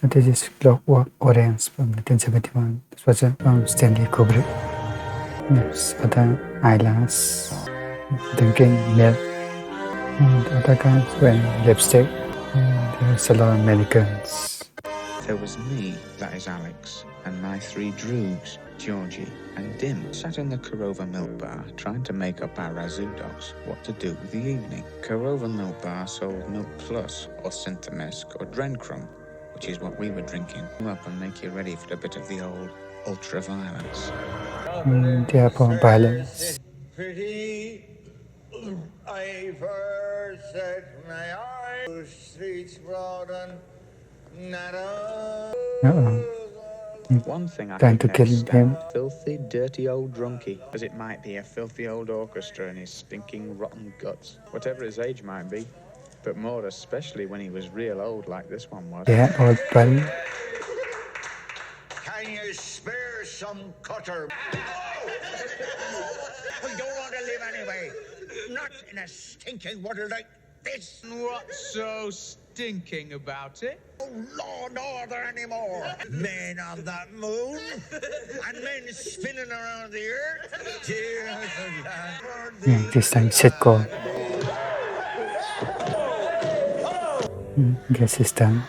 This is Clockwork Orange from 1971. This was from Stanley Kubrick. Yes, other eyelash, drinking milk, and other guys wearing lipstick. There's a lot of Americans. There was me, that is Alex, and my three droogs, Georgie and Dim, sat in the Korova Milk Bar trying to make up our Razoo dogs what to do with the evening. Korova Milk Bar sold Milk Plus, or Synthemisk, or Drencrum, which is what we were drinking. Come up and make you ready for a bit of the old ultra-violence. They are for violence. Pretty, I first set my eyes, streets broad and narrow. One thing I Trying to could never kill stand, him. filthy, dirty old drunkie, as it might be a filthy old orchestra and his stinking, rotten guts, whatever his age might be, but more especially when he was real old like this one was. Yeah, old buddy. Can you spare some cutter? We don't want to live anyway. Not in a stinking water like this. What's so stinking about it? Oh, law and order anymore. Men on that moon and men spinning around the earth. Tears of land. Yeah, this time sitcom. Guess it's done.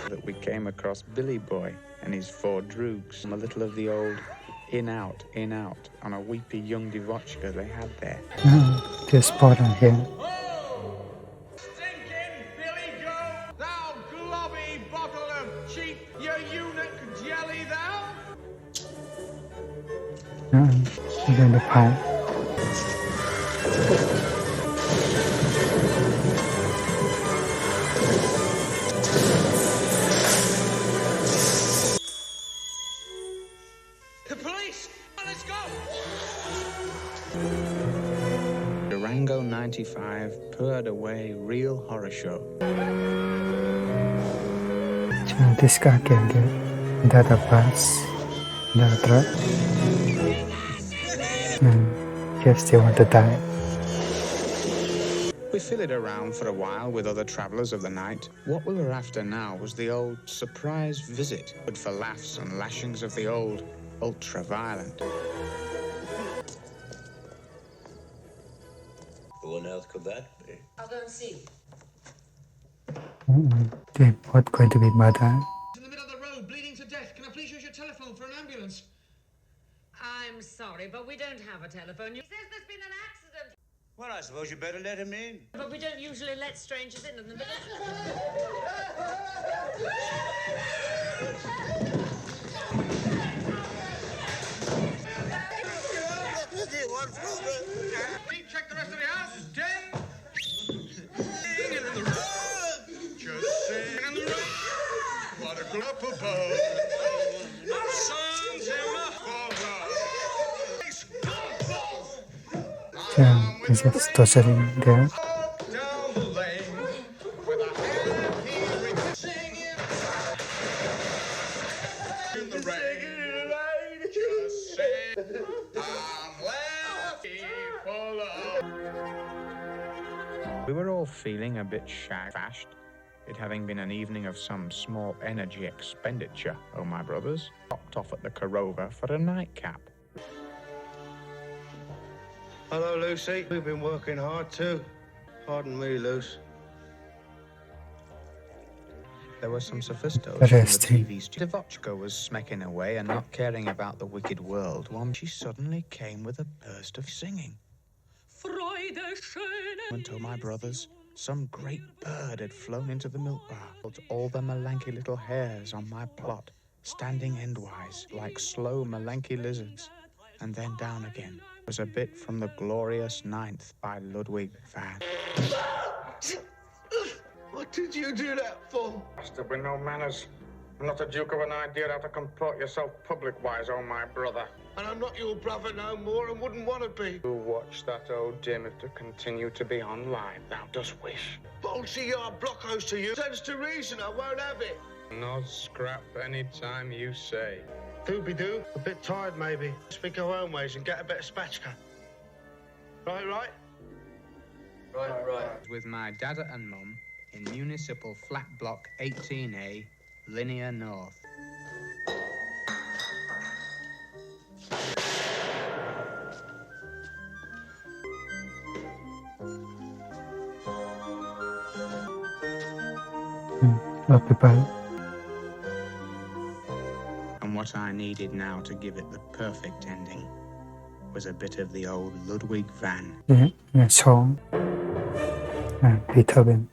That we came across Billy Boy and his four droogs, a little of the old in out on a weepy young Devochka they had there. There's spot on here. Stinking Billy Goat, thou globby bottle of cheap, your eunuch jelly thou. Even the pipe. The police, let's go. Durango 95 purred away real horror show. So this guy can get the other parts, the truck. Guess they want to die. We filled around for a while with other travellers of the night. What we were after now was the old surprise visit, good for laughs and lashings of the old ultra-violent. Who on earth could that be? I'll go and see. They both going to be murdered. In the middle of the road, bleeding to death. Can I please use your telephone for an ambulance? I'm sorry, but we don't have a telephone. He says there's been an accident, Well, I suppose you better let him in. but we don't usually let strangers in the middle. Deep check the rest of the house. Ding. Singing in the road. Just singing in the road. What a group above. Sun's in the Yeah, there's just torturing there. down the lane with a happy ring singing in the rain. Just sing. I'm well people of. We were all feeling a bit shag-fashed, it having been an evening of some small energy expenditure, oh my brothers. Stopped off at the Korova for a nightcap. Hello, Lucy. We've been working hard too. Pardon me, Luce. There were some sophistos from the Interesting. TV studio. Devochka was smacking away and not caring about the wicked world when she suddenly came with a burst of singing. And to my brothers, some great bird had flown into the milk bar. All the melanky little hairs on my plot, standing endwise like slow melanky lizards, and then down again. It was a bit from the glorious Ninth by Ludwig van. What did you do that for? Must have been no manners. I'm not a duke of an idea how to comport yourself public-wise, oh my brother. And I'm not your brother no more and wouldn't want to be. To watch that old Jim if to continue to be on live, thou dost wish. Bolshy yard blockos to you. Sense to reason, I won't have it. No scrap any time you say. Doobie-doo. A bit tired, maybe. Speak our own ways and get a bit of spatchka. Right? With my dada and mum in Municipal Flat Block 18A, Linear North. Lot people. And what I needed now to give it the perfect ending was a bit of the old Ludwig van. Yeah, song. Beethoven.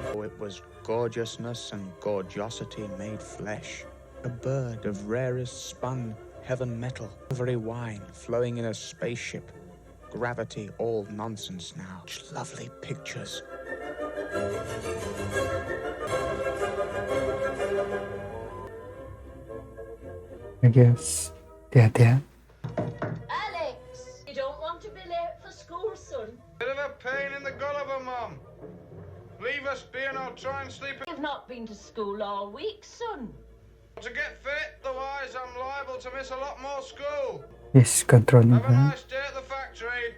Oh, it was gorgeousness and gorgeosity made flesh. A bird of rarest spun heaven metal. Silvery wine flowing in a spaceship. Gravity all nonsense now. Such lovely pictures. I guess they're there. Alex, you don't want to be late for school, son? Bit of a pain in the gulliver, Mum. Leave us be and I'll try and sleep. You've not been to school all week, son. To get fit, otherwise I'm liable to miss a lot more school. He's controlling Have a her. nice day at the factory.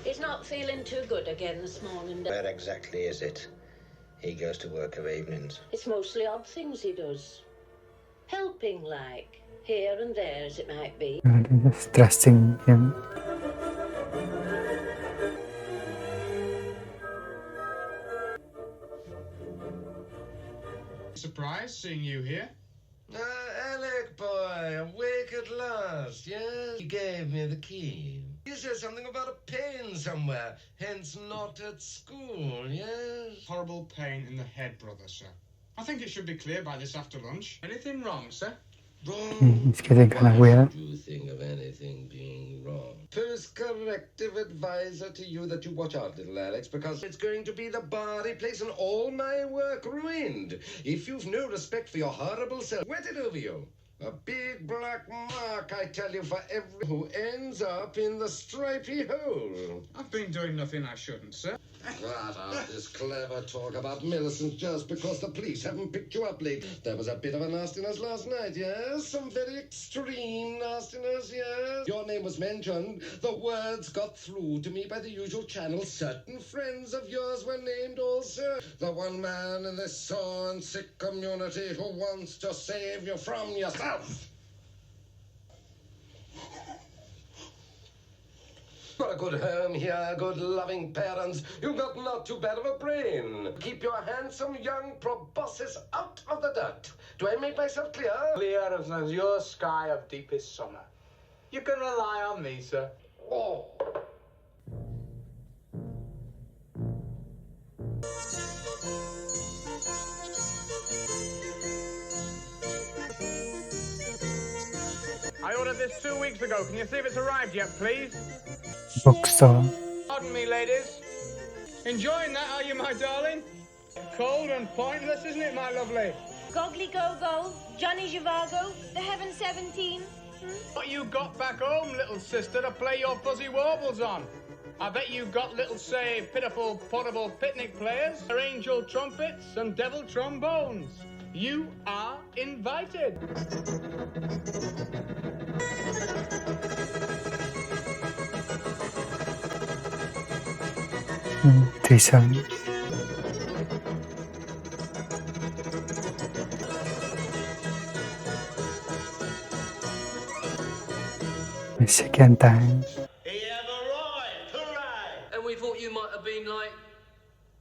He's not feeling too good again this morning. Where exactly is it? He goes to work of evenings. It's mostly odd things he does. Helping, like, here and there, as it might be. They're just trusting him. Surprised seeing you here. Alec, boy, awake at last, yes? He gave me the key. He said something about a pain somewhere, hence not at school, yes? Horrible pain in the head, brother, sir. I think it should be clear by this after lunch. Anything wrong, sir? Wrong. He's getting kind of weird. Do you think of anything being wrong? First corrective advisor to you that you watch out, little Alex, because it's going to be the body place and all my work ruined. If you've no respect for your horrible self, wet it over you. A big black mark, I tell you, for every who ends up in the stripy hole. I've been doing nothing I shouldn't, sir. Cut out this clever talk about Millicent just because the police haven't picked you up late. There was a bit of a nastiness last night, yes? Some very extreme nastiness, yes? Your name was mentioned. The words got through to me by the usual channels. Certain friends of yours were named also. The one man in this sore and sick community who wants to save you from yourself. Got a good home here, good loving parents. You've got not too bad of a brain. Keep your handsome young proboscis out of the dirt. Do I make myself clear? Clear as an azure sky of deepest summer. You can rely on me, sir. Oh. I ordered this 2 weeks ago. Can you see if it's arrived yet, please? Bookstore. Pardon me, ladies. Enjoying that, are you, my darling? Cold and pointless, isn't it, my lovely? Goggly Go-Go, Johnny Zhivago, the Heaven 17. What you got back home, little sister, to play your fuzzy warbles on? I bet you got little, say, pitiful, portable picnic players, or angel trumpets and devil trombones. You are invited. Threesome. The second time. He have arrived! Hooray! And we thought you might have been, like,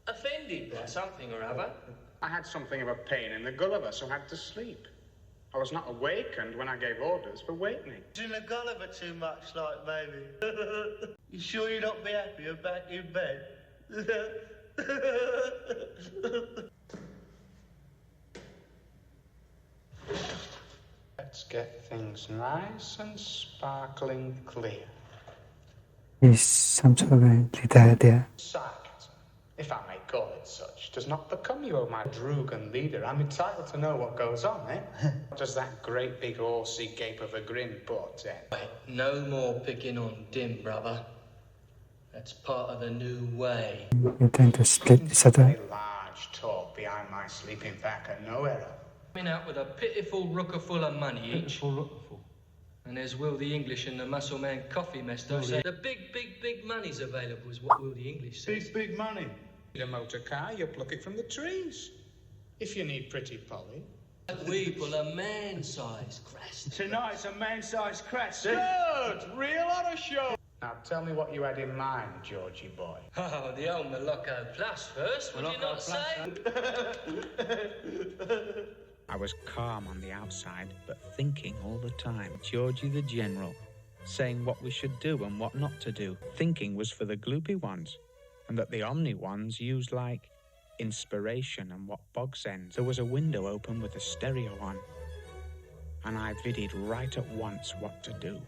offended by something or other. I had something of a pain in the gulliver, so I had to sleep. I was not awakened when I gave orders for wakening. In the gulliver too much, like, maybe. You sure you'll not be happy you're back in bed? Let's get things nice and sparkling clear. He's some sort of a leader there. Sarcasm, if I may call it such, does not become you, O my droog and leader. I'm entitled to know what goes on, eh? What does that great big horsey gape of a grin portend? Wait, no more picking on Dim, brother. That's part of the new way. You're trying to split each other. A large talk behind my sleeping pack and no error. Coming out with a pitiful rooker full of money each. Pitiful, And there's Will the English and the Muscle Man Coffee Master say the big money's available is what Will the English says. Big money. Need a motor car, you pluck it from the trees. If you need pretty Polly. We pull a man-sized crest. Tonight's a man-sized crest. Good! Real honor show. Now tell me what you had in mind, Georgie boy. Oh, the old Moloko Plus first, would you not say? I was calm on the outside, but thinking all the time. Georgie the General, saying what we should do and what not to do. Thinking was for the gloopy ones, and that the omni ones used like inspiration and what bogs ends. There was a window open with a stereo on, and I viddied right at once what to do.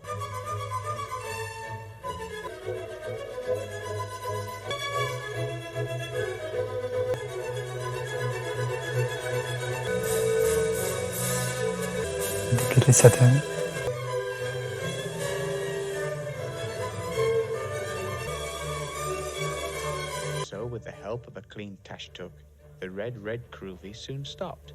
Saturn. So, with the help of a clean tashtuk, the red groovy soon stopped,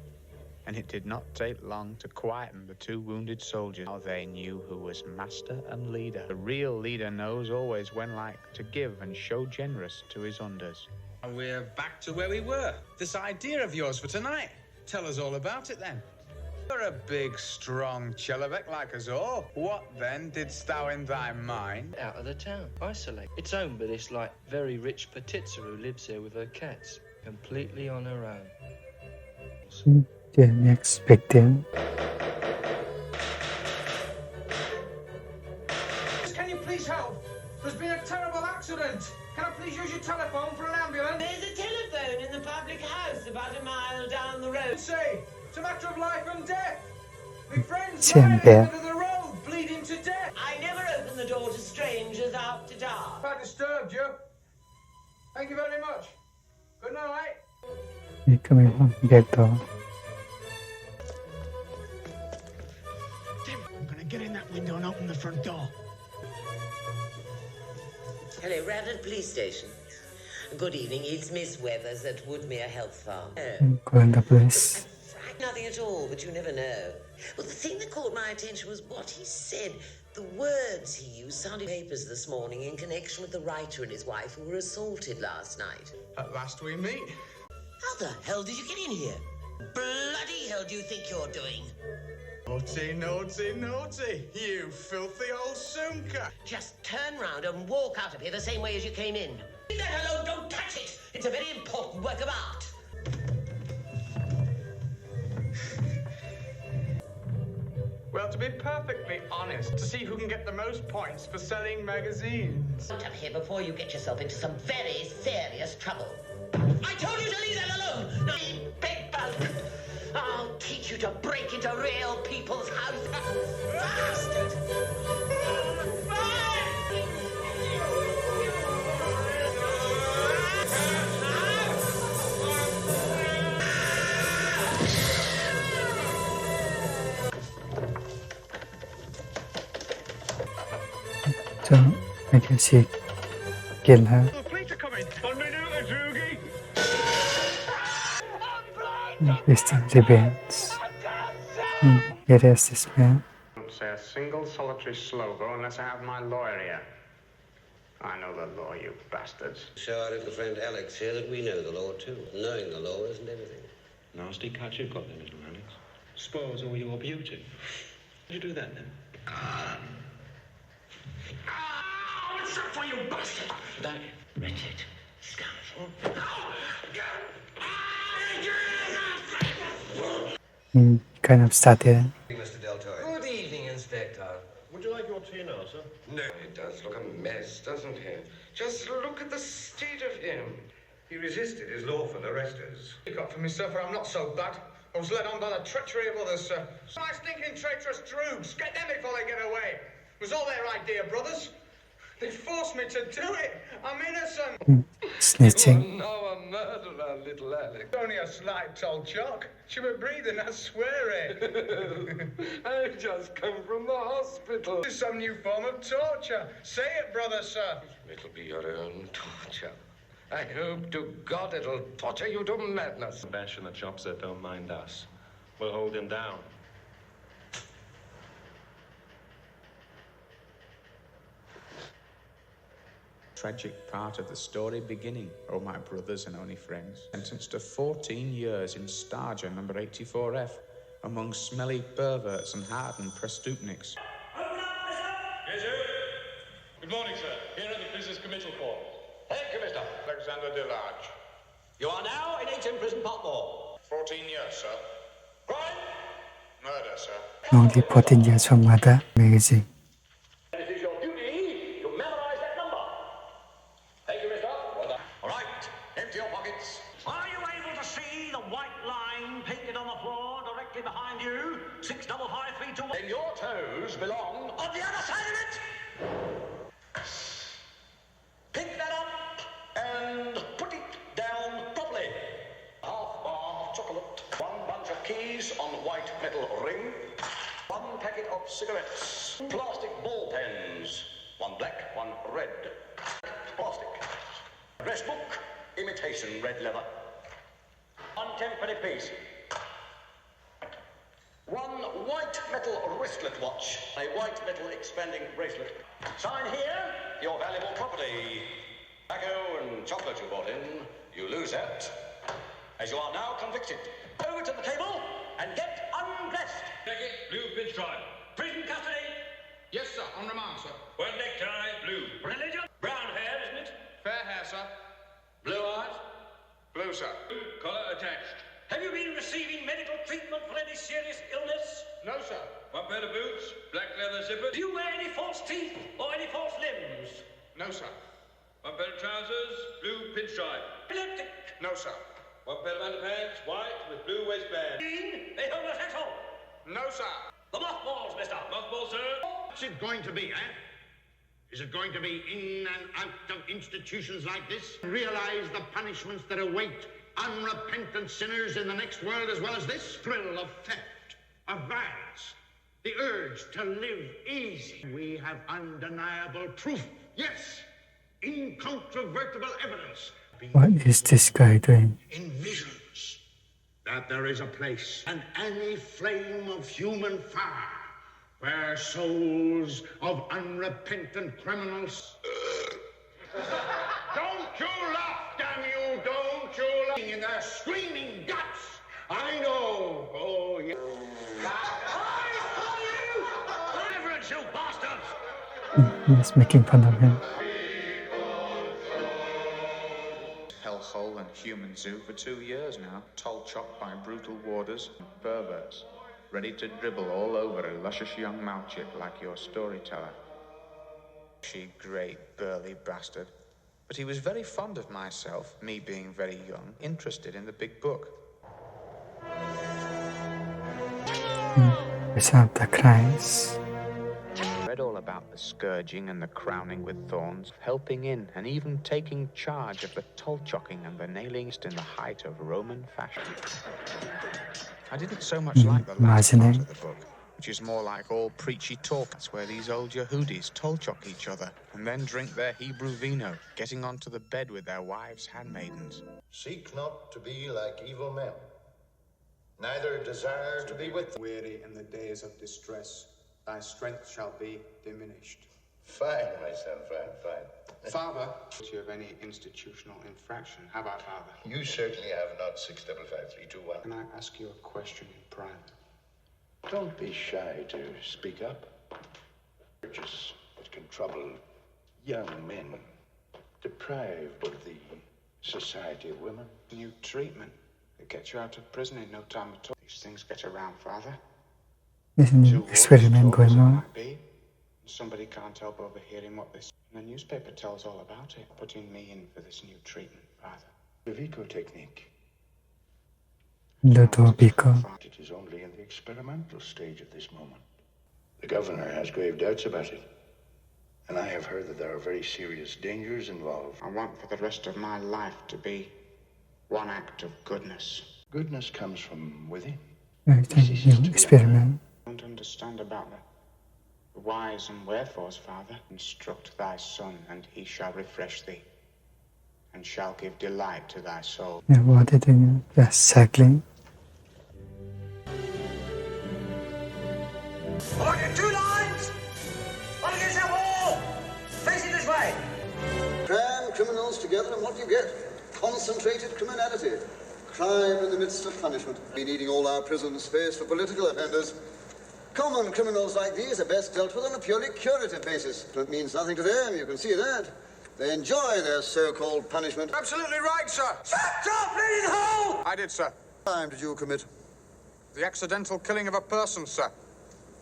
and it did not take long to quieten the two wounded soldiers. Now they knew who was master and leader. The real leader knows always when like to give and show generous to his unders. We're back to where we were. This idea of yours for tonight. Tell us all about it then. You're a big, strong Chelabek like us all. What then didst thou in thy mind? Out of the town, isolate. It's owned by this, like, very rich Petitza who lives here with her cats, completely on her own. Didn't expect him. Can you please help? There's been a terrible accident. Can I please use your telephone for an ambulance? There's a telephone in the public house about a mile down the road. Say, it's a matter of life and death. My friend's Same lying here. at the end of the road, bleeding to death. I never open the door to strangers after dark. If I disturbed you, thank you very much. Good night. He coming from back door. Tim, I'm gonna get in that window and open the front door. Hello, Radford Police Station. Good evening, it's Miss Weathers at Woodmere Health Farm. Go in the place. Nothing at all, but you never know. Well, the thing that caught my attention was what he said. The words he used sounded papers this morning in connection with the writer and his wife who were assaulted last night. At last we meet. How the hell did you get in here? Bloody hell do you think you're doing? Naughty, naughty, naughty. You filthy old soonker. Just turn round and walk out of here the same way as you came in. Leave that alone, don't touch it. It's a very important work of art. Well, to be perfectly honest, to see who can get the most points for selling magazines. Out of here before you get yourself into some very serious trouble. I told you to leave that alone! No, you big bug! I'll teach you to break into real people's houses. Bastard! So I can see kill her. The police are coming. Distance events. Here is this man. Don't say a single solitary slogan unless I have my lawyer here. I know the law, you bastards. Show our little friend Alex here that we know the law too. Knowing the law isn't everything. Nasty cut you've got there, little Alex. Spoils all your beauty. Did you do that then? What's up for you, bastard? That Wretched scoundrel. He kind of started. Mr. Del Toro. Good evening, Inspector. Would you like your tea now, sir? No, it does look a mess, doesn't it? Just look at the state of him. He resisted his lawful arresters. You got for me, sir, for I'm not so bad. I was led on by the treachery of others, sir. My stinking traitorous droogs. Get them before they get away. It was all their idea, brothers. They forced me to do it. I'm innocent. Snitching. No, a murderer, little Alex. Only a slight old shock. She was breathing, I swear it. I've just come from the hospital. This is some new form of torture. Say it, brother, sir. It'll be your own torture. I hope to God it'll torture you to madness. Bash in the chops that don't mind us. We'll hold him down. tragic part of the story beginning, oh my brothers and only friends. Sentenced to 14 years in Starger number 84F, among smelly perverts and hardened prestupniks. Yes, sir. Good morning, sir. Here are the business committal forms. Thank you, Mr. Alexander DeLarge. You are now in HM Prison Potmore. 14 years, sir. Crime? Murder, sir. Only 14 years from murder. Amazing. And it is your duty to memorize that number. Thank you, mister. Well done. All right. Empty your pockets. Are you able to see the white line painted on the floor directly behind you? 65532. Then your toes belong on the other side of it. Pick that up and put it down properly. Half bar of chocolate, one bunch of keys on white metal ring, one packet of cigarettes, plastic ball pens, one black, one red. Plastic. Dress book, imitation red leather. One 10-penny piece. One white metal wristlet watch, a white metal expanding bracelet. Sign here, your valuable property. Tobacco and chocolate you bought in, you lose that. As you are now convicted. Over to the table and get undressed. Jacket, blue pinstripe. Prison custody. Yes, sir. On remand, sir. One necktie, blue. Religion. Brown hair, isn't it? Fair hair, sir. Blue eyes. Blue, sir. Blue collar attached. Have you been receiving medical treatment for any serious illness? No, sir. One pair of boots, black leather zipper. Do you wear any false teeth or any false limbs? No, sir. One pair of trousers, blue pinstripe. Epileptic. No, sir. One pair of underpants, white with blue waistband. They homosexual. No, sir. The mothballs, mister. Mothball, sir. What's it going to be, eh? Is it going to be in and out of institutions like this? Realize the punishments that await unrepentant sinners in the next world as well as this? Thrill of theft, of violence, the urge to live easy. We have undeniable proof. Yes, incontrovertible evidence. What is this guy doing? In visions, that there is a place, and any flame of human fire, where souls of unrepentant criminals... Don't you laugh, damn you! Don't you laugh! In their screaming guts! I know! Oh, yeah. Reverence, you bastards! He's making fun of him. Hellhole and human zoo for 2 years now, toll-chopped by brutal warders and perverts, ready to dribble all over a luscious young mouthchip like your storyteller. She great burly bastard. But he was very fond of myself, me being very young, interested in the big book. Without the crimes. Read all about the scourging and the crowning with thorns, helping in and even taking charge of the toll-chocking and the nailing in the height of Roman fashion. I didn't so much like the last part of the book, which is more like all preachy talk. That's where these old Yehudis toll-chock each other and then drink their Hebrew vino, getting onto the bed with their wives' handmaidens. Seek not to be like evil men, neither desire to be with them. Weary in the days of distress, thy strength shall be diminished. Fine, my son, fine. Father, do you have any institutional infraction? How about Father? You certainly have not 655321. Can I ask you a question in private? Don't be shy to speak up. Urges that can trouble young men, deprived of the society of women. New treatment that gets you out of prison in no time at all. These things get around, Father. There's an experiment going on. Somebody can't help overhearing what this... The newspaper tells all about it, putting me in for this new treatment, Father. The Vico technique. Ludovico. It is only in the experimental stage at this moment. The governor has grave doubts about it. And I have heard that there are very serious dangers involved. I want for the rest of my life to be one act of goodness. Goodness comes from within. Experiment. I don't understand about the whys and wherefores, Father. Instruct thy son, and he shall refresh thee, and shall give delight to thy soul. Yeah, what are they doing? They're cycling. I want you 2 lines. On against that wall. Facing this way. criminals together, and what do you get? Concentrated criminality. Crime in the midst of punishment. Been eating all our prison space for political offenders. Common criminals like these are best dealt with on a purely curative basis. It means nothing to them, you can see that. They enjoy their so-called punishment. Absolutely right, sir. Shut up, bleeding hole! I did, sir. What crime did you commit? The accidental killing of a person, sir.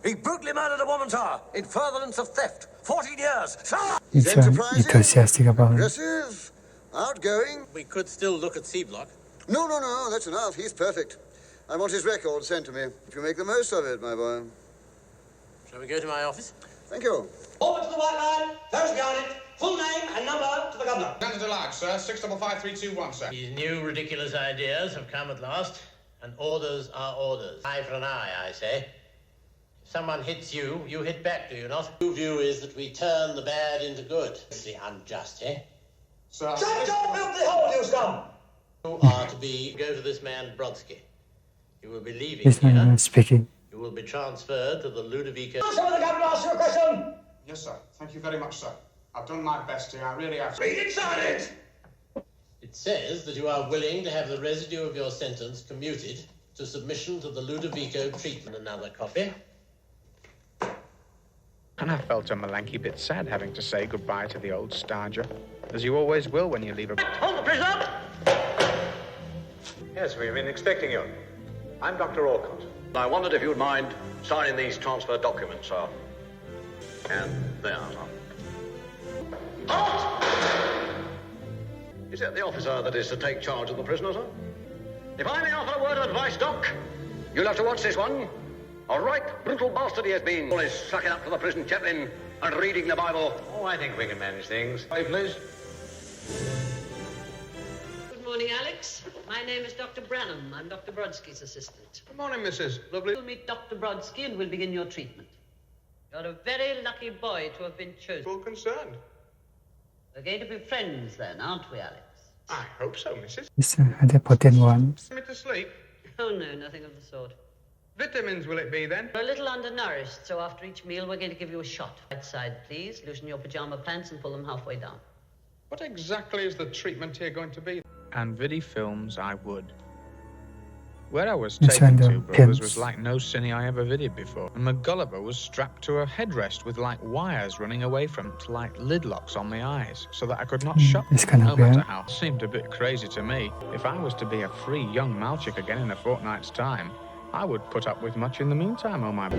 He brutally murdered a woman, sir, in furtherance of theft. 14 years, sir! He's enthusiastic about it. Aggressive, outgoing. We could still look at C-Block. No, that's enough. He's perfect. I want his record sent to me. If you make the most of it, my boy. Shall we go to my office? Thank you. Over to the white line, first behind it, full name and number to the governor. Standard large, sir. 655321, sir. These new ridiculous ideas have come at last, and orders are orders. Eye for an eye, I say. If someone hits you, you hit back, do you not? The view is that we turn the bad into good. It's the unjust, eh? Sir. Shut your filthy hole, you scum! You are to be, go to this man Brodsky. You will be leaving He's not here. even speaking. You will be transferred to the Ludovico. Answer when the governor asks you a question! Yes, sir. Thank you very much, sir. I've done my best here. I really have. Read it, sign it! It says that you are willing to have the residue of your sentence commuted to submission to the Ludovico treatment. Another copy. And I felt a malanky bit sad having to say goodbye to the old starger, as you always will when you leave a... Hold the prisoner! Yes, we've been expecting you. I'm Dr. Orcott. I wondered if you'd mind signing these transfer documents, sir. And there, sir. Halt! Is that the officer that is to take charge of the prisoner, sir? If I may offer a word of advice, Doc, you'll have to watch this one. A right brutal bastard he has been. Always sucking up to the prison chaplain and reading the Bible. Oh, I think we can manage things. Hey, please. Good morning, Alex. My name is Dr. Branham. I'm Dr. Brodsky's assistant. Good morning, Mrs. Lovely. You'll meet Dr. Brodsky and we'll begin your treatment. You're a very lucky boy to have been chosen. Full concerned. We're going to be friends then, aren't we, Alex? I hope so, Mrs. It's the potent one. Send me to sleep. Oh, no, nothing of the sort. Vitamins will it be, then? We're a little undernourished, so after each meal we're going to give you a shot. Right side, please. Loosen your pajama pants and pull them halfway down. What exactly is the treatment here going to be? And viddy films I would. Where I was It's taken under to, brothers, pins. was like no cine I ever vidded before. And McGulliver was strapped to a headrest with like wires running away from it, like lid locks on my eyes, so that I could not shut it's them, kind no of matter weird. how. Seemed a bit crazy to me. If I was to be a free young Malchik again in a fortnight's time, I would put up with much in the meantime, oh my...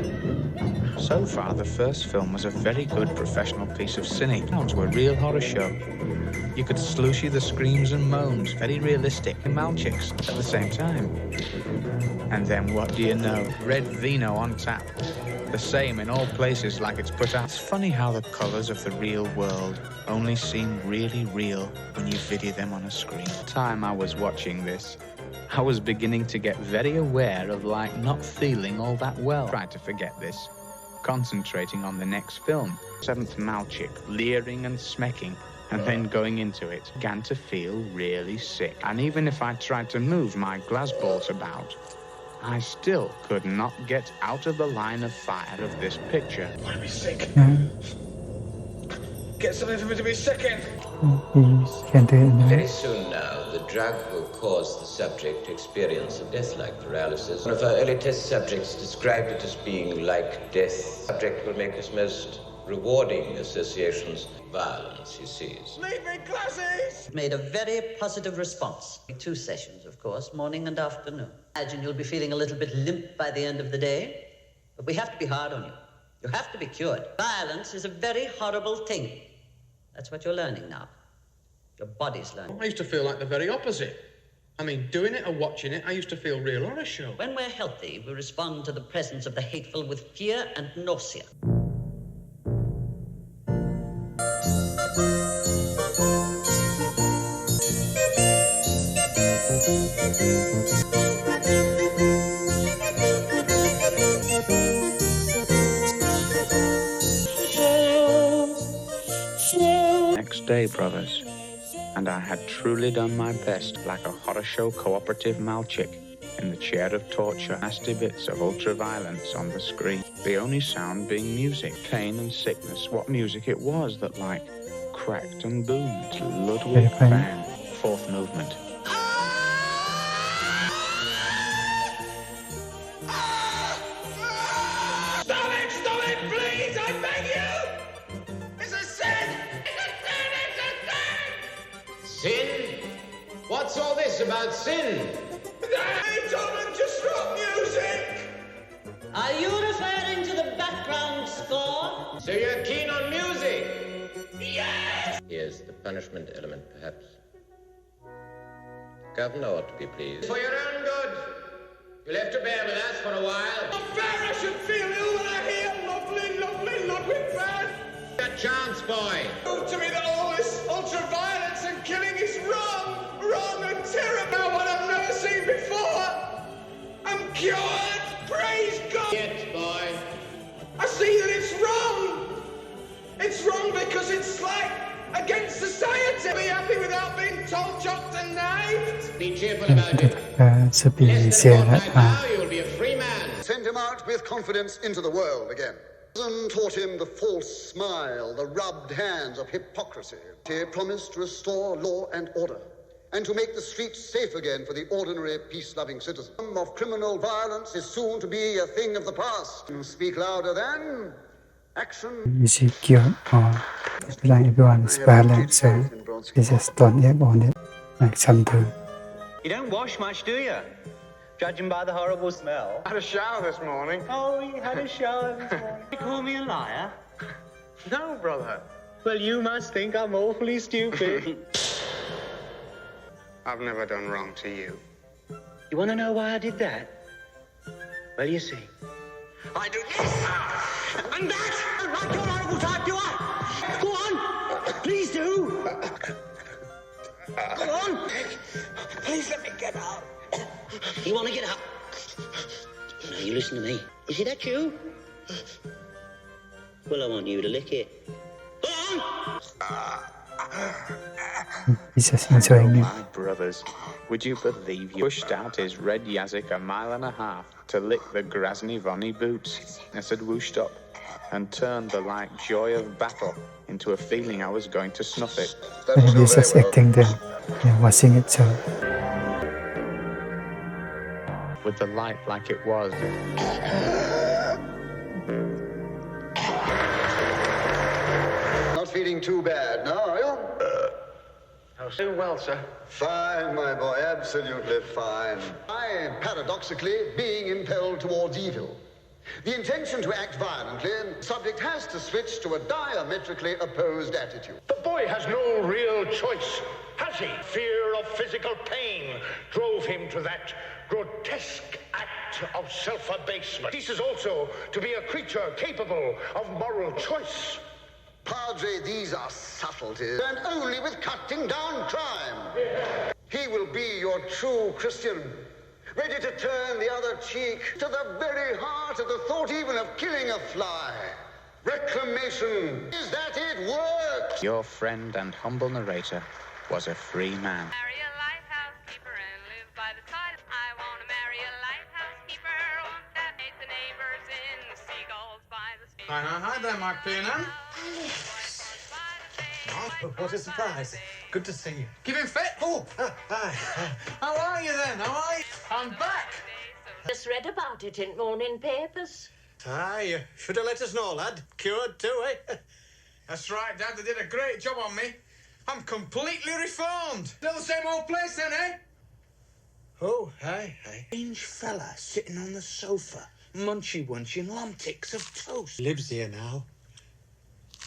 So far, the first film was a very good professional piece of cine. Sounds were a real horror show. You could slooshy the screams and moans, very realistic, and Malchiks at the same time. And then what do you know? Red vino on tap. The same in all places like it's put out. It's funny how the colours of the real world only seem really real when you video them on a screen. The time I was watching this, I was beginning to get very aware of, like, not feeling all that well. Tried to forget this, concentrating on the next film. Seventh Malchik, leering and smecking, and then going into it, began to feel really sick. And even if I tried to move my glass balls about, I still could not get out of the line of fire of this picture. I want to be sick. Yeah. Get something for me to be sick in. He can't do it now. Very soon now, the drug will cause the subject to experience a death-like paralysis. One of our early test subjects described it as being like death. The subject will make his most rewarding associations violence he sees. Leave me glasses! Made a very positive response. 2 sessions, of course, morning and afternoon. Imagine you'll be feeling a little bit limp by the end of the day, but we have to be hard on you. You have to be cured. Violence is a very horrible thing. That's what you're learning now. Your body's learning. I used to feel like the very opposite. I mean, doing it or watching it, I used to feel real horror show. When we're healthy, we respond to the presence of the hateful with fear and nausea. Next day, brothers, and I had truly done my best, like a horror show cooperative Malchik, in the chair of torture, nasty bits of ultra-violence on the screen. The only sound being music, pain and sickness. What music it was that, like, cracked and boomed. Ludwig van. Fourth movement. Stop it, please, I beg you! It's a sin! Sin? What's all this about sin? They don't just rock music! Are you referring to the background score? So you're keen on music? Yes! Here's the punishment element, perhaps. Governor ought to be pleased. For your own good. You'll have to bear with us for a while. Not fair, I should feel ill when I hear lovely Ludwig van. A chance, boy. Prove to me that all this ultra-violence and killing is wrong and terrible, what I've never seen before. I'm cured, praise God. Yet, boy. I see that it's wrong. It's wrong because it's like against society. Be happy without being told, chopped and knifed. Be cheerful about it. จะปีเสียและ Now you'll be a free man. Send him out with confidence into the world again. Prison taught him the false smile, the rubbed hands of hypocrisy. He promised to restore law and order, and to make the streets safe again for the ordinary peace-loving citizen. Of criminal violence is soon to be a thing of the past. Speak louder than action. Ezekiel like everyone's balance, so this is don't on it like something. You don't wash much, do you? Judging by the horrible smell. I had a shower this morning. Oh, you had a shower this morning. You call me a liar? No, brother. Well, you must think I'm awfully stupid. I've never done wrong to you. You want to know why I did that? Well, you see. I do this and that. Like your horrible type, do I? Go on, please do. Go on. Please let me get out. You want to get up? No, you listen to me. Is it that you? Well, I want you to lick it. Go on! He's just enjoying it. My brothers, would you believe you pushed out his red Yazik 1.5 miles to lick the Grasny Vonny boots? I said whooshed up and turned the like joy of battle into a feeling I was going to snuff it. And he's just acting there, watching it, so With the light like it was. Not feeling too bad now, are you? Oh, so well, sir. Fine, my boy, absolutely fine. I, paradoxically, being impelled towards evil. The intention to act violently, the subject has to switch to a diametrically opposed attitude. The boy has no real choice, has he? Fear of physical pain drove him to that grotesque act of self-abasement. Ceases also to be a creature capable of moral choice. Padre, these are subtleties, and only with cutting down crime. He will be your true Christian, ready to turn the other cheek to the very heart of the thought even of killing a fly. Reclamation. Is that it works? Your friend and humble narrator was a free man. Marry a lighthouse keeper and live by the tide. I want to marry a lighthouse keeper, one that hates the neighbors in the seagulls by the sea. Hi there, Mark Piernan. Oh, what a surprise. Good to see you. Keeping fit? Oh, hi. How are you then? How are you? I'm back. Just read about it in morning papers. You should have let us know, lad. Cured too, eh? That's right, Dad. They did a great job on me. I'm completely reformed. Still the same old place then, eh? Oh, aye. Strange fella sitting on the sofa, munching lump-ticks of toast. Lives here now.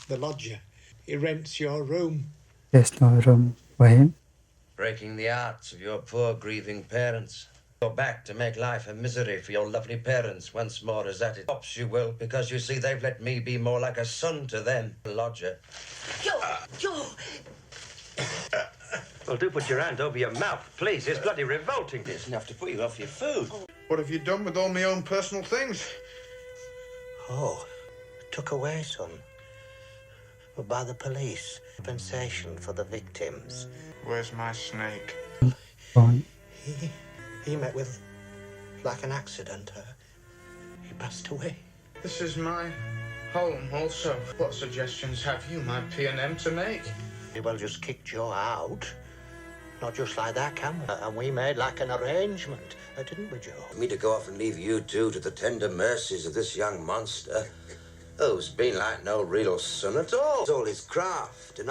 The lodger. He rents your room. there's no room for him. Breaking the hearts of your poor grieving parents. Go back to make life a misery for your lovely parents once more as that it stops you will, because you see they've let me be more like a son to them. Lodger. Joe! Well, do put your hand over your mouth, please. It's bloody revolting. It's enough to put you off your food. What have you done with all my own personal things? Oh, took away some. By the police. Compensation for the victims. Where's my snake? He met with, like an accident. He passed away. This is my home also. What suggestions have you, my P&M, to make? Well, just kicked Joe out. Not just like that, can we? And we made like an arrangement, didn't we, Joe? Me to go off and leave you two to the tender mercies of this young monster, who's been like no real son at all. It's all his craft and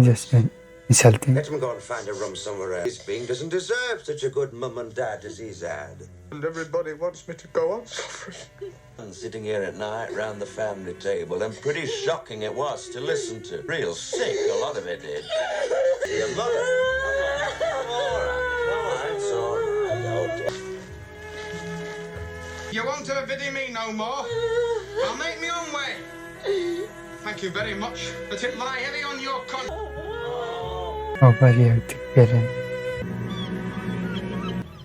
Just artfulness. insulting. Let him go and find a room somewhere else. His being doesn't deserve such a good mum and dad as he's had. And everybody wants me to go on suffering. And sitting here at night round the family table, and pretty shocking it was to listen to. Real sick, a lot of it did. Your mother. All right, it's all right. You won't ever pity me no more. I'll make my own way. Thank you very much, but it lie heavy on your Overreacting.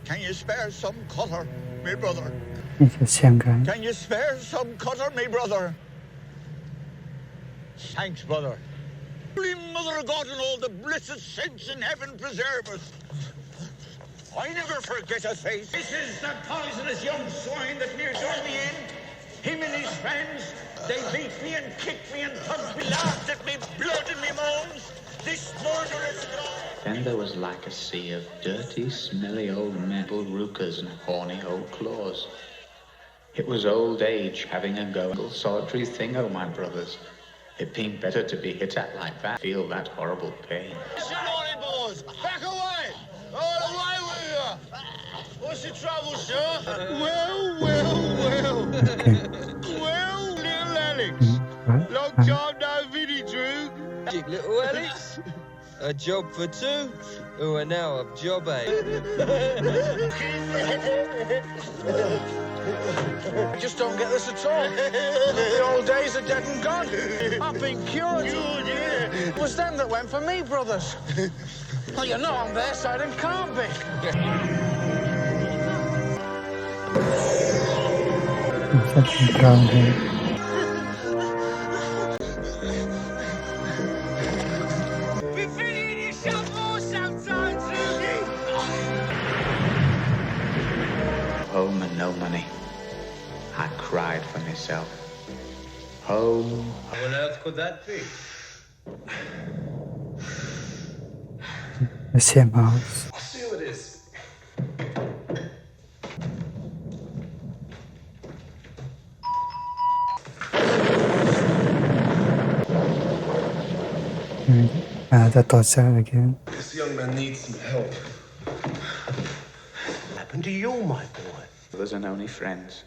Can you spare some cutter, me brother? Can you spare some cutter, me brother? Thanks, brother. Holy Mother of God and all the blessed saints in heaven preserve us. I never forget a face. This is the poisonous young swine that near turned me in. Him and his friends, they beat me and kicked me and pumped me, laughed at me, blood in me moans. This murderous God. Then there was like a sea of dirty, smelly old metal rookers and horny old claws. It was old age having a go. Solitary thing, oh my brothers. It'd been better to be hit at like that, feel that horrible pain. Listen, morning, boys. Back away. All away with you. What's the trouble, sir? Well. Well, little Alex. Long time no viddy, Drew. Little Alex. A job for two, who are now of job 8. I just don't get this at all. The old days are dead and gone. I've been cured. It was them that went for me, brothers. Well, you know I'm their side and can't be. Brown hair. Home and no money. I cried for myself. Home. How on earth could that be? The same house. I'll see who it is. Another torture again. This young man needs some help. What happened to you, my boy? Brothers and only friends.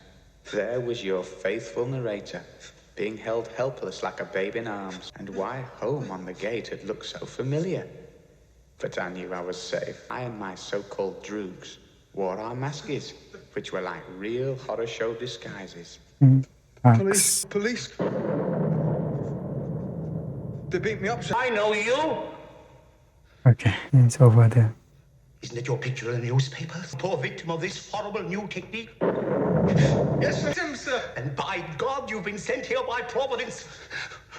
There was your faithful narrator, being held helpless like a babe in arms. And why home on the gate had looked so familiar. But I knew I was safe. I and my so-called droogs wore our maskes, which were like real horror show disguises. Police. They beat me up, sir. I know you. Okay, it's over there. Isn't it your picture in the newspapers? Poor victim of this horrible new technique? Yes, sir. And by God, you've been sent here by Providence.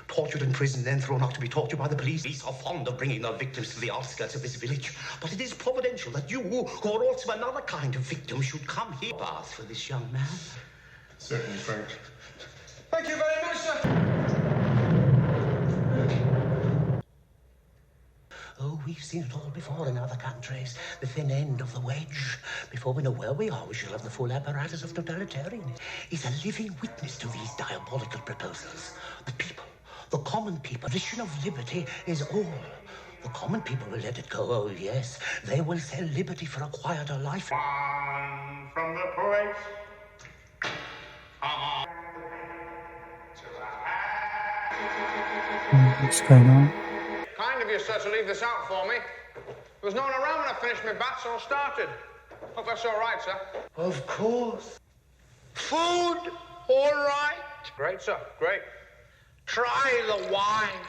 Tortured in prison, then thrown out to be tortured by the police. Police are fond of bringing their victims to the outskirts of this village. But it is providential that you, who are also another kind of victim, should come here. Bath for this young man. Certainly, Frank. Thank you very much, sir. Oh, we've seen it all before in other countries. The thin end of the wedge. Before we know where we are, we shall have the full apparatus of totalitarianism. He's a living witness to these diabolical proposals. The people, the common people, the vision of liberty is all. The common people will let it go, oh yes. They will sell liberty for a quieter life. One from the poets. What's going on? Kind of you, sir, to leave this out for me. There was no one around when I finished my bath, so I started. Hope that's all right, sir. Of course. Food, all right. Great, sir. Great. Try the wine.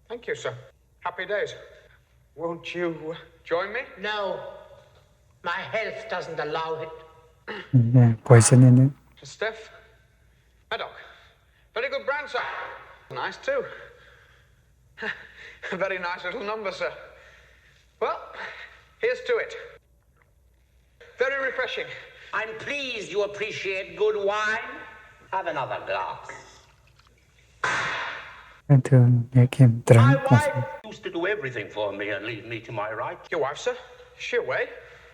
Thank you, sir. Happy days. Won't you join me? No. My health doesn't allow it. Yeah, poison in it. Steph? Haddock. Very good brand, sir. Nice, too. A very nice little number, sir. Well, here's to it. Very refreshing. I'm pleased you appreciate good wine. Have another glass. Vết thương nhẹ kiếm trắng My và wife used to do everything for me and leave me to my right. Your wife, sir? Is she away?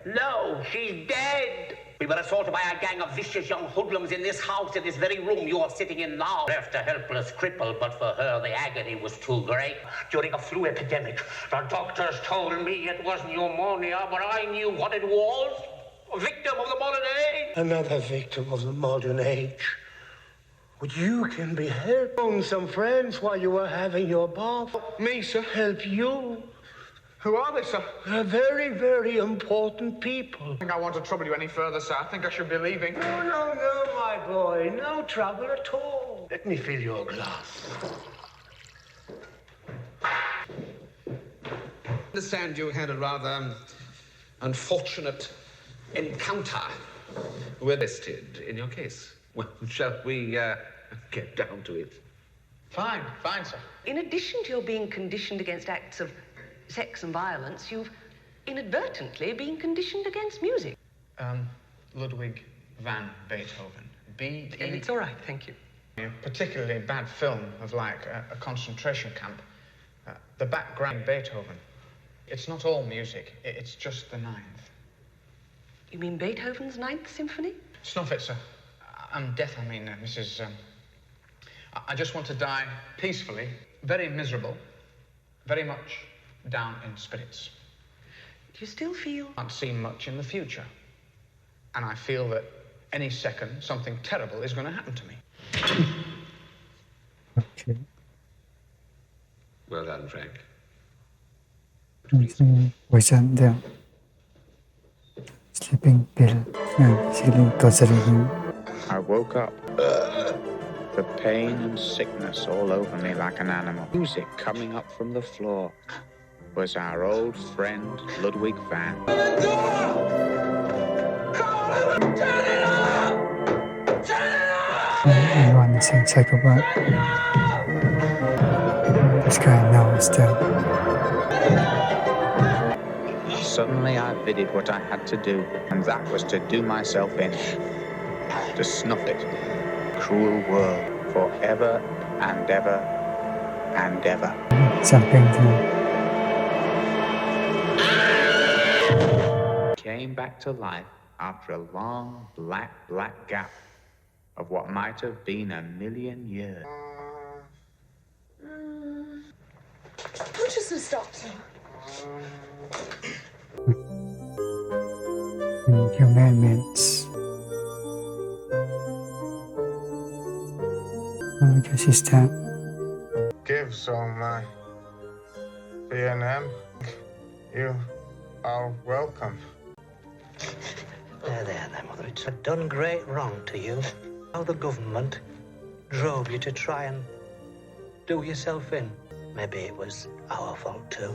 No, she's dead. We were assaulted by a gang of vicious young hoodlums in this house, in this very room you're sitting in now. Left a helpless cripple, but for her the agony was too great. During a flu epidemic, the doctors told me it was pneumonia, but I knew what it was. A victim of the modern age. Another victim of the modern age. But you can be helping some friends while you were having your bath. Me, sir? Help you. Who are they, sir? They're very, very important people. I think I want to trouble you any further, sir. I think I should be leaving. No, my boy. No trouble at all. Let me fill your glass. I understand you had a rather unfortunate encounter with listed in your case. Well, shall we get down to it? Fine, sir. In addition to your being conditioned against acts of sex and violence, you've inadvertently been conditioned against music. Ludwig van Beethoven. It's all right, thank you. A particularly bad film of like a concentration camp. The background Beethoven. It's not all music, it's just the ninth. You mean Beethoven's Ninth Symphony? Snuff it, sir. Death, I mean, Mrs. I just want to die peacefully, very miserable, very much down in spirits. Do you still feel? I can't see much in the future. And I feel that any second something terrible is going to happen to me. Okay. Well done, Frank. Wizard there. Sleeping pill. Healing torturing. I woke up. The pain and sickness all over me like an animal. Music coming up from the floor was our old friend Ludwig van. Everyone is in psychopath. This guy now is dead. Suddenly I vided what I had to do, and that was to do myself in. To snuff it. Cruel world. Forever and ever and ever. Something Came back to life after a long black gap of what might have been 1,000,000 years. Consciousness doctor. Human means. Assistant. Give some B&M. You are welcome. There, Mother. It's done great wrong to you. How the government drove you to try and do yourself in. Maybe it was our fault too.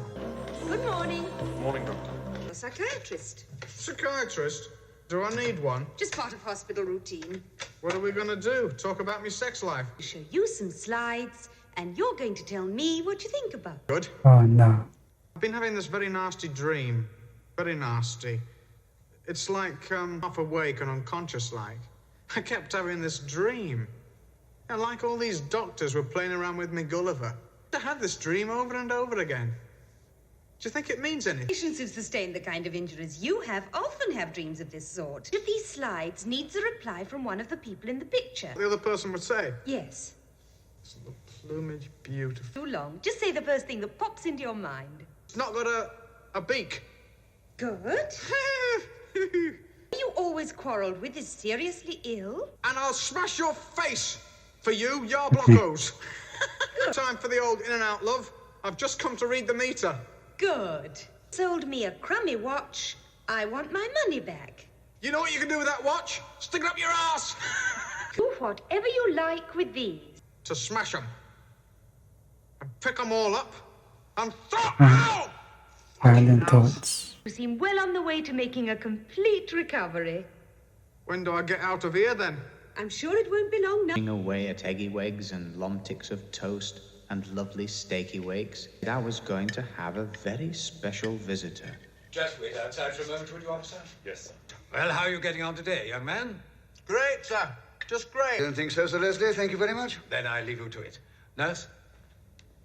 Good morning. Morning, Doctor. A psychiatrist. Psychiatrist? Do I need one? Just part of hospital routine. What are we going to do? Talk about my sex life? I'll show you some slides, and you're going to tell me what you think about. Good. Oh no. I've been having this very nasty dream. Very nasty. It's like half awake and unconscious like. I kept having this dream. And like all these doctors were playing around with me Gulliver. I had this dream over and over again. Do you think it means anything? Patients who've sustained the kind of injuries you have often have dreams of this sort. If these slides needs a reply from one of the people in the picture. The other person would say? Yes. Isn't the plumage beautiful? Too long. Just say the first thing that pops into your mind. It's not got a beak. Good. You always quarrelled with is seriously ill? And I'll smash your face for you, your blockos. Time for the old in and out, love. I've just come to read the meter. Good. Sold me a crummy watch. I want my money back. You know what you can do with that watch? Stick it up your ass. Do whatever you like with these. To smash them. And pick them all up. And throw out! Violent thoughts. You seem well on the way to making a complete recovery. When do I get out of here, then? I'm sure it won't be long now. Eating away at eggy wigs and lomticks of toast and lovely steaky wakes, I was going to have a very special visitor. Just wait outside for a moment, would you, officer? Yes, sir. Well, how are you getting on today, young man? Great, sir. Just great. I don't think so, Sir Leslie. Thank you very much. Then I leave you to it. Nurse?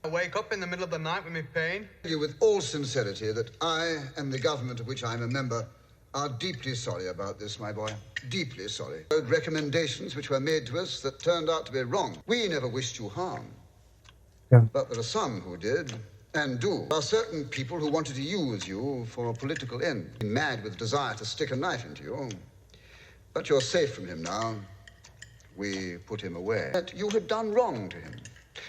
I wake up in the middle of the night with me pain. I tell you with all sincerity that I and the government of which I am a member are deeply sorry about this, my boy. Deeply sorry. Recommendations which were made to us that turned out to be wrong. We never wished you harm. Yeah. But there are some who did and do. There are certain people who wanted to use you for a political end, mad with desire to stick a knife into you. But you're safe from him now. We put him away. That you had done wrong to him.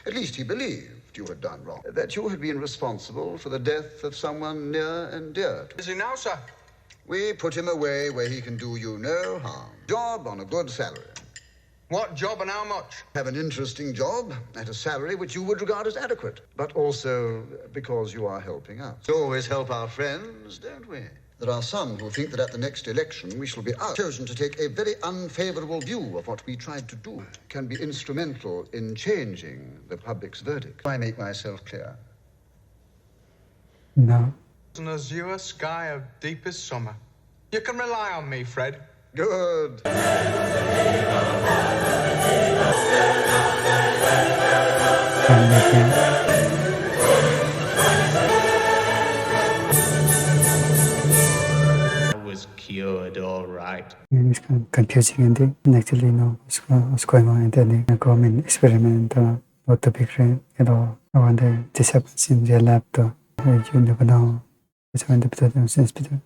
At least he believed you had done wrong. That you had been responsible for the death of someone near and dear to Is he now, sir? We put him away where he can do you no harm. Job on a good salary. What job and how much? Have an interesting job at a salary which you would regard as adequate, but also because you are helping us. We always help our friends, don't we? There are some who think that at the next election we shall be out. Chosen to take a very unfavorable view of what we tried to do can be instrumental in changing the public's verdict. Do I make myself clear? No. An azure sky of deepest summer. You can rely on me, Fred. Good. I was cured, all right. It's kind of confusing ending. And actually know what's going on in the government experiment, what the big rain, when this happens in real life, you never know. It's when the sensitive.